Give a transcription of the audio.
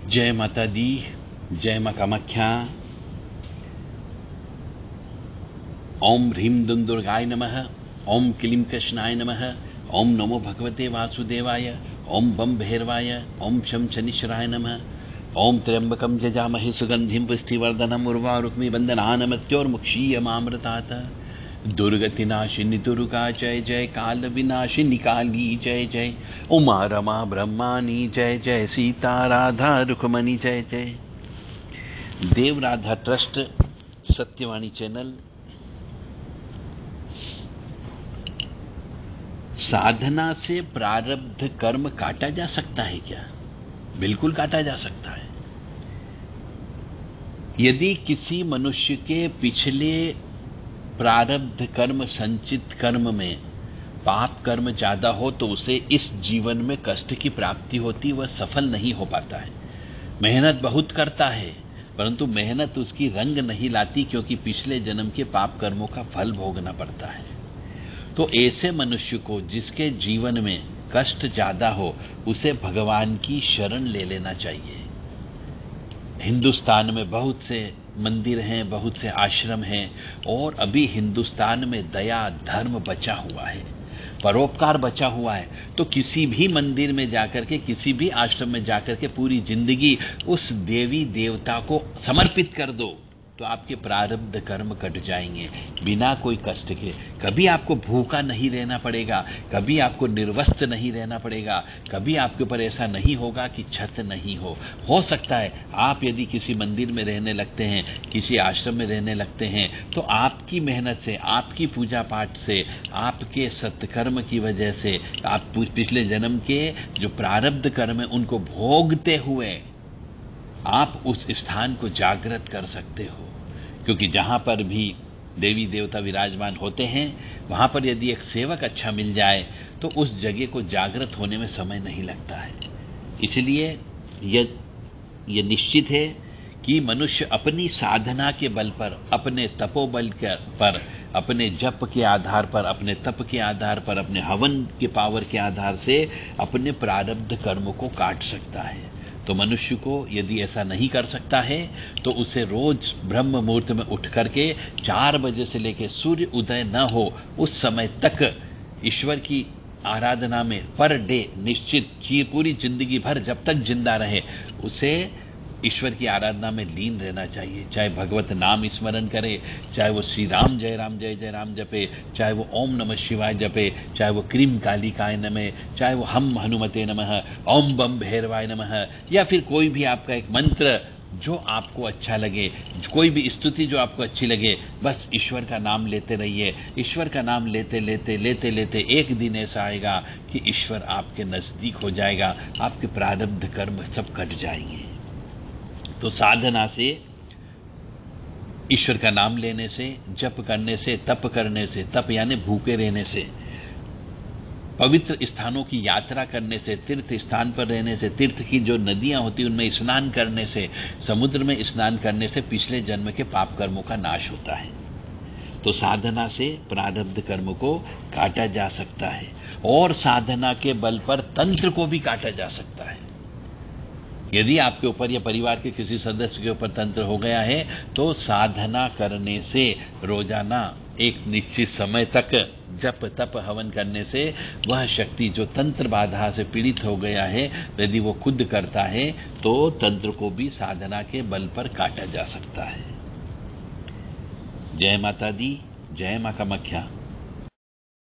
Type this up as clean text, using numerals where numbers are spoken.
जय माता दी, जय मां कामाख्या। ओम ह्रीं दुर्गाय नमः। ओम क्लीं कृष्णाय नमः। ओम नमो भगवते वासुदेवाय। ओम बम भैरवाय। ओम शं शनिश्चराय नमः। ओम त्र्यंबकं यजामहे सुगंधिं पुष्टिवर्धनम् उर्वारुक्मि बन्धनान्मृत्योर्मुक्षीयमामृतात्। दुर्गतिनाशिनी दुर्गा जय जय, काल विनाशिनी काली जय जय, उमा रमा ब्रह्मानी जय जय, सीता राधा रुक्मणी जय जय। देव राधा ट्रस्ट सत्यवाणी चैनल। साधना से प्रारब्ध कर्म काटा जा सकता है क्या? बिल्कुल काटा जा सकता है। यदि किसी मनुष्य के पिछले प्रारब्ध कर्म, संचित कर्म में पाप कर्म ज्यादा हो तो उसे इस जीवन में कष्ट की प्राप्ति होती, वह सफल नहीं हो पाता है। मेहनत बहुत करता है परंतु मेहनत उसकी रंग नहीं लाती, क्योंकि पिछले जन्म के पाप कर्मों का फल भोगना पड़ता है। तो ऐसे मनुष्य को जिसके जीवन में कष्ट ज्यादा हो, उसे भगवान की शरण ले लेना चाहिए। हिंदुस्तान में बहुत से मंदिर हैं, बहुत से आश्रम हैं, और अभी हिंदुस्तान में दया धर्म बचा हुआ है, परोपकार बचा हुआ है। तो किसी भी मंदिर में जाकर के, किसी भी आश्रम में जाकर के पूरी जिंदगी उस देवी देवता को समर्पित कर दो, तो आपके प्रारब्ध कर्म कट जाएंगे बिना कोई कष्ट के। कभी आपको भूखा नहीं रहना पड़ेगा, कभी आपको निर्वस्त्र नहीं रहना पड़ेगा, कभी आपके ऊपर ऐसा नहीं होगा कि छत नहीं हो सकता है आप यदि किसी मंदिर में रहने लगते हैं, किसी आश्रम में रहने लगते हैं, तो आपकी मेहनत से, आपकी पूजा पाठ से, आपके सत्कर्म की वजह से, आप पिछले जन्म के जो प्रारब्ध कर्म है उनको भोगते हुए आप उस स्थान को जागृत कर सकते हो। क्योंकि जहां पर भी देवी देवता विराजमान होते हैं, वहां पर यदि एक सेवक अच्छा मिल जाए तो उस जगह को जागृत होने में समय नहीं लगता है। इसलिए यह निश्चित है कि मनुष्य अपनी साधना के बल पर, अपने तपोबल पर, अपने जप के आधार पर, अपने तप के आधार पर, अपने हवन के पावर के आधार से अपने प्रारब्ध कर्म को काट सकता है। तो मनुष्य को यदि ऐसा नहीं कर सकता है तो उसे रोज ब्रह्म मुहूर्त में उठ करके 4 बजे से लेकर सूर्य उदय न हो उस समय तक ईश्वर की आराधना में पर डे निश्चित पूरी जिंदगी भर जब तक जिंदा रहे उसे ईश्वर की आराधना में लीन रहना चाहिए। चाहे भगवत नाम स्मरण करे, चाहे वो श्री राम जय राम जपे, चाहे वो ओम नमः शिवाय जपे, चाहे वो क्रीम कालिकाय नमः, चाहे वो हम हनुमते नमः, ओम बम भैरवाय नमः, या फिर कोई भी आपका एक मंत्र जो आपको अच्छा लगे, कोई भी स्तुति जो आपको अच्छी लगे, बस ईश्वर का नाम लेते रहिए। ईश्वर का नाम लेते लेते लेते लेते एक दिन ऐसा आएगा कि ईश्वर आपके नजदीक हो जाएगा, आपके प्रारब्ध कर्म सब कट जाएंगे। तो साधना से, ईश्वर का नाम लेने से, जप करने से, तप करने से, तप यानी भूखे रहने से, पवित्र स्थानों की यात्रा करने से, तीर्थ स्थान पर रहने से, तीर्थ की जो नदियां होती उनमें स्नान करने से, समुद्र में स्नान करने से पिछले जन्म के पाप कर्मों का नाश होता है। तो साधना से प्रारब्ध कर्म को काटा जा सकता है, और साधना के बल पर तंत्र को भी काटा जा सकता है। यदि आपके ऊपर या परिवार के किसी सदस्य के ऊपर तंत्र हो गया है तो साधना करने से, रोजाना एक निश्चित समय तक जप तप हवन करने से वह शक्ति जो तंत्र बाधा से पीड़ित हो गया है, यदि वो खुद करता है तो तंत्र को भी साधना के बल पर काटा जा सकता है। जय माता दी, जय मां कामाख्या।